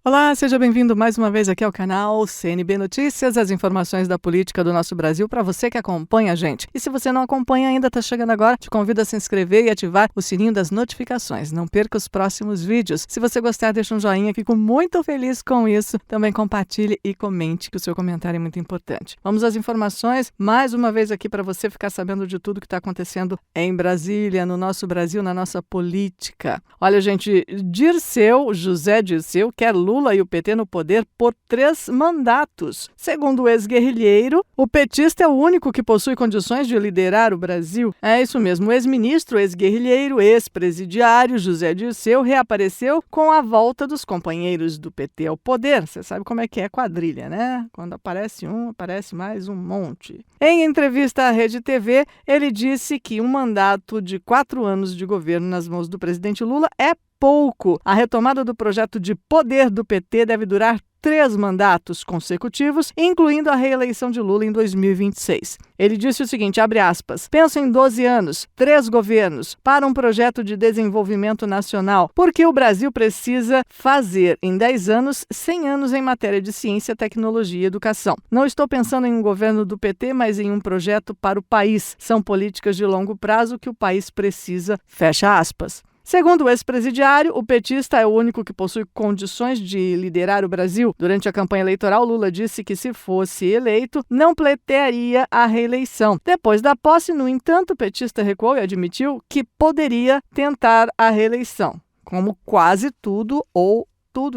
Olá, seja bem-vindo mais uma vez aqui ao canal CNB Notícias, as informações da política do nosso Brasil para você que acompanha a gente. E se você não acompanha ainda, está chegando agora, te convido a se inscrever e ativar o sininho das notificações. Não perca os próximos vídeos. Se você gostar, deixa um joinha, fico muito feliz com isso. Também compartilhe e comente, que o seu comentário é muito importante. Vamos às informações, mais uma vez aqui para você ficar sabendo de tudo que está acontecendo em Brasília, no nosso Brasil, na nossa política. Olha, gente, José Dirceu, quer Lula e o PT no poder por 3 mandatos. Segundo o ex-guerrilheiro, o petista é o único que possui condições de liderar o Brasil. É isso mesmo, o ex-ministro, ex-guerrilheiro, ex-presidiário José Dirceu reapareceu com a volta dos companheiros do PT ao poder. Você sabe como é que é quadrilha, né? Quando aparece um, aparece mais um monte. Em entrevista à Rede TV, ele disse que um mandato de 4 anos de governo nas mãos do presidente Lula é pouco. A retomada do projeto de poder do PT deve durar 3 mandatos consecutivos, incluindo a reeleição de Lula em 2026. Ele disse o seguinte, abre aspas, penso em 12 anos, 3 governos, para um projeto de desenvolvimento nacional, porque o Brasil precisa fazer em 10 anos, 100 anos em matéria de ciência, tecnologia e educação. Não estou pensando em um governo do PT, mas em um projeto para o país. São políticas de longo prazo que o país precisa, fecha aspas. Segundo o ex-presidiário, o petista é o único que possui condições de liderar o Brasil. Durante a campanha eleitoral, Lula disse que, se fosse eleito, não pleitearia a reeleição. Depois da posse, no entanto, o petista recuou e admitiu que poderia tentar a reeleição. Como quase tudo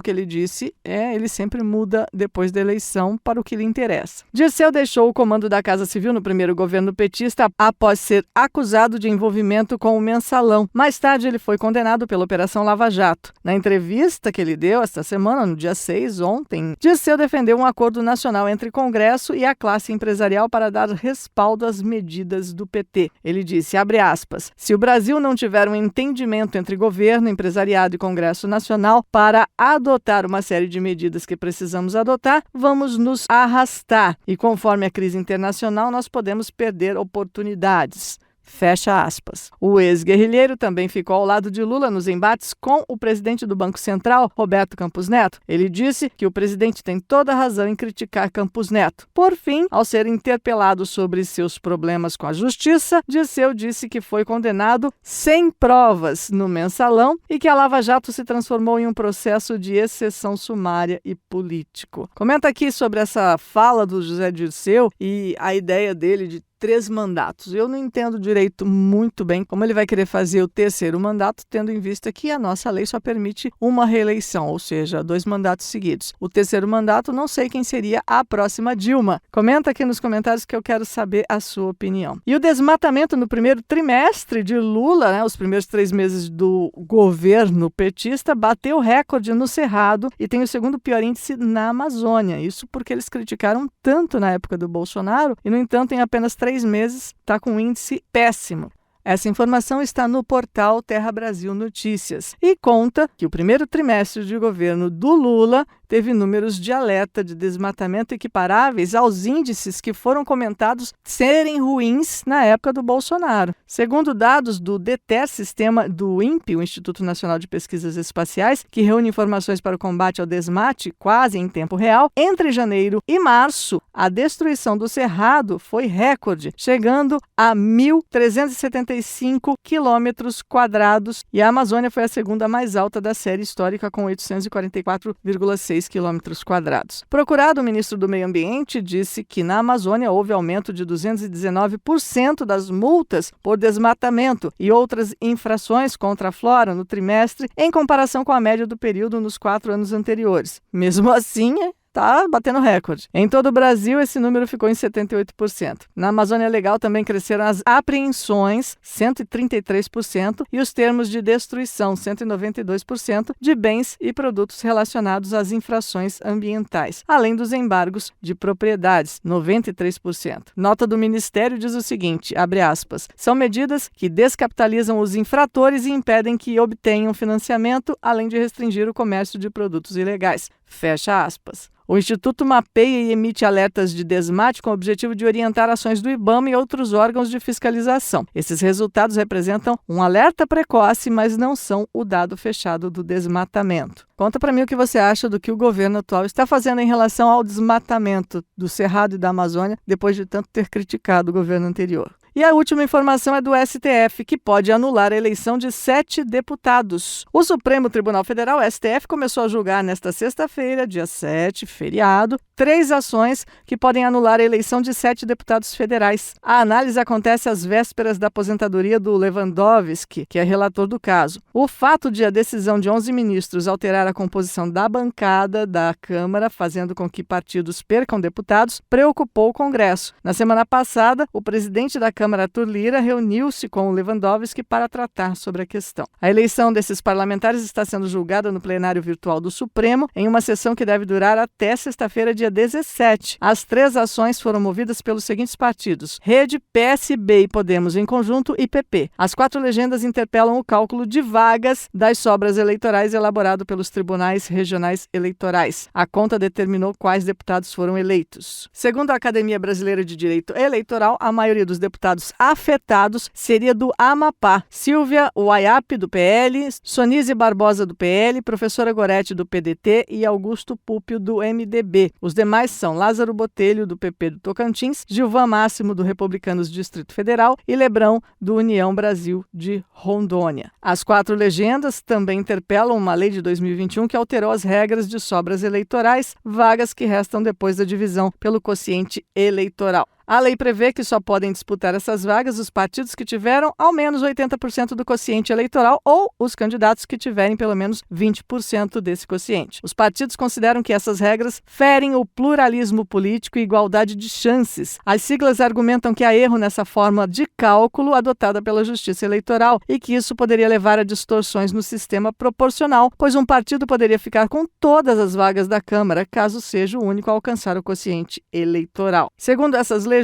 que ele disse, ele sempre muda depois da eleição para o que lhe interessa. Dirceu deixou o comando da Casa Civil no primeiro governo petista após ser acusado de envolvimento com o Mensalão. Mais tarde, ele foi condenado pela Operação Lava Jato. Na entrevista que ele deu esta semana, no dia 6, ontem, Dirceu defendeu um acordo nacional entre Congresso e a classe empresarial para dar respaldo às medidas do PT. Ele disse, abre aspas, se o Brasil não tiver um entendimento entre governo, empresariado e Congresso Nacional para adotar uma série de medidas que precisamos adotar, vamos nos arrastar. E conforme a crise internacional, nós podemos perder oportunidades. Fecha aspas. O ex-guerrilheiro também ficou ao lado de Lula nos embates com o presidente do Banco Central, Roberto Campos Neto. Ele disse que o presidente tem toda a razão em criticar Campos Neto. Por fim, ao ser interpelado sobre seus problemas com a justiça, Dirceu disse que foi condenado sem provas no Mensalão e que a Lava Jato se transformou em um processo de exceção sumária e político. Comenta aqui sobre essa fala do José Dirceu e a ideia dele de 3 mandatos. Eu não entendo direito muito bem como ele vai querer fazer o 3º mandato, tendo em vista que a nossa lei só permite uma reeleição, ou seja, 2 mandatos seguidos. O 3º mandato, não sei quem seria a próxima Dilma. Comenta aqui nos comentários que eu quero saber a sua opinião. E o desmatamento no primeiro trimestre de Lula, os primeiros 3 meses do governo petista, bateu recorde no Cerrado e tem o 2º pior índice na Amazônia. Isso porque eles criticaram tanto na época do Bolsonaro e, no entanto, em apenas 3 meses, está com um índice péssimo. Essa informação está no portal Terra Brasil Notícias e conta que o primeiro trimestre de governo do Lula teve números de alerta de desmatamento equiparáveis aos índices que foram comentados serem ruins na época do Bolsonaro. Segundo dados do DETER, sistema do INPE, o Instituto Nacional de Pesquisas Espaciais, que reúne informações para o combate ao desmate quase em tempo real, entre janeiro e março, a destruição do Cerrado foi recorde, chegando a 1.375 quilômetros quadrados, e a Amazônia foi a segunda mais alta da série histórica, com 844,6 quilômetros quadrados. Procurado, o ministro do Meio Ambiente disse que na Amazônia houve aumento de 219% das multas por desmatamento e outras infrações contra a flora no trimestre, em comparação com a média do período nos 4 anos anteriores. Mesmo assim, está batendo recorde. Em todo o Brasil, esse número ficou em 78%. Na Amazônia Legal também cresceram as apreensões, 133%, e os termos de destruição, 192%, de bens e produtos relacionados às infrações ambientais, além dos embargos de propriedades, 93%. Nota do Ministério diz o seguinte, abre aspas, são medidas que descapitalizam os infratores e impedem que obtenham financiamento, além de restringir o comércio de produtos ilegais. Fecha aspas. O Instituto mapeia e emite alertas de desmate com o objetivo de orientar ações do IBAMA e outros órgãos de fiscalização. Esses resultados representam um alerta precoce, mas não são o dado fechado do desmatamento. Conta para mim o que você acha do que o governo atual está fazendo em relação ao desmatamento do Cerrado e da Amazônia, depois de tanto ter criticado o governo anterior. E a última informação é do STF, que pode anular a eleição de 7 deputados. O Supremo Tribunal Federal, STF, começou a julgar nesta sexta-feira, dia 7, feriado, 3 ações que podem anular a eleição de 7 deputados federais. A análise acontece às vésperas da aposentadoria do Lewandowski, que é relator do caso. O fato de a decisão de 11 ministros alterar a composição da bancada da Câmara, fazendo com que partidos percam deputados, preocupou o Congresso. Na semana passada, o presidente da Câmara, Arthur Lira, reuniu-se com o Lewandowski para tratar sobre a questão. A eleição desses parlamentares está sendo julgada no plenário virtual do Supremo, em uma sessão que deve durar até sexta-feira, dia 17. As 3 ações foram movidas pelos seguintes partidos: Rede, PSB e Podemos em conjunto e PP. As 4 legendas interpelam o cálculo de vagas das sobras eleitorais elaborado pelos tribunais regionais eleitorais. A conta determinou quais deputados foram eleitos. Segundo a Academia Brasileira de Direito Eleitoral, a maioria dos deputados afetados seria do Amapá: Silvia Wayap, do PL, Sonise Barbosa, do PL, professora Gorete, do PDT e Augusto Púpio, do MDB. Os demais são Lázaro Botelho, do PP do Tocantins, Gilvan Máximo, do Republicanos do Distrito Federal e Lebrão, do União Brasil de Rondônia. As 4 legendas também interpelam uma lei de 2021 que alterou as regras de sobras eleitorais, vagas que restam depois da divisão pelo quociente eleitoral. A lei prevê que só podem disputar essas vagas os partidos que tiveram ao menos 80% do quociente eleitoral ou os candidatos que tiverem pelo menos 20% desse quociente. Os partidos consideram que essas regras ferem o pluralismo político e igualdade de chances. As siglas argumentam que há erro nessa forma de cálculo adotada pela Justiça Eleitoral e que isso poderia levar a distorções no sistema proporcional, pois um partido poderia ficar com todas as vagas da Câmara, caso seja o único a alcançar o quociente eleitoral. Segundo essas legendas,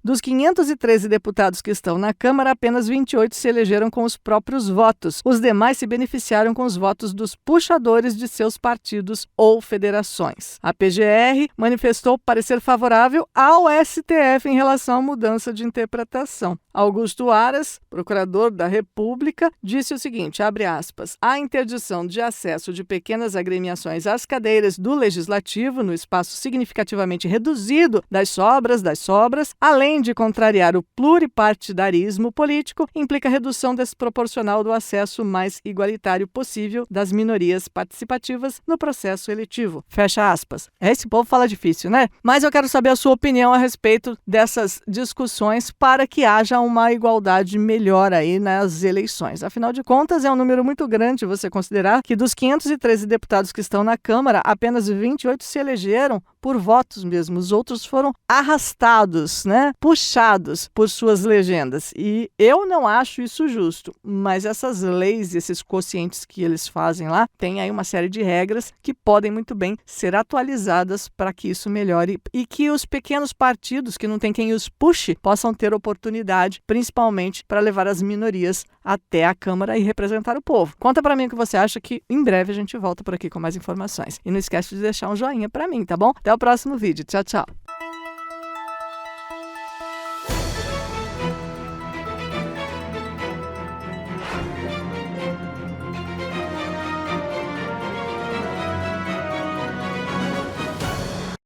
dos 513 deputados que estão na Câmara, apenas 28 se elegeram com os próprios votos. Os demais se beneficiaram com os votos dos puxadores de seus partidos ou federações. A PGR manifestou parecer favorável ao STF em relação à mudança de interpretação. Augusto Aras, procurador da República, disse o seguinte, abre aspas, a interdição de acesso de pequenas agremiações às cadeiras do Legislativo no espaço significativamente reduzido das sobras, além de contrariar o pluripartidarismo político, implica redução desproporcional do acesso mais igualitário possível das minorias participativas no processo eletivo. Fecha aspas. Esse povo fala difícil, né? Mas eu quero saber a sua opinião a respeito dessas discussões para que haja uma igualdade melhor aí nas eleições. Afinal de contas, é um número muito grande você considerar que dos 513 deputados que estão na Câmara, apenas 28 se elegeram por votos mesmo. Os outros foram arrastados, né? Puxados por suas legendas. E eu não acho isso justo, mas essas leis, esses quocientes que eles fazem lá, tem aí uma série de regras que podem muito bem ser atualizadas para que isso melhore e que os pequenos partidos que não tem quem os puxe possam ter oportunidade, principalmente para levar as minorias até a Câmara e representar o povo. Conta para mim o que você acha, que em breve a gente volta por aqui com mais informações. E não esquece de deixar um joinha para mim, tá bom? Até o próximo vídeo. Tchau, tchau.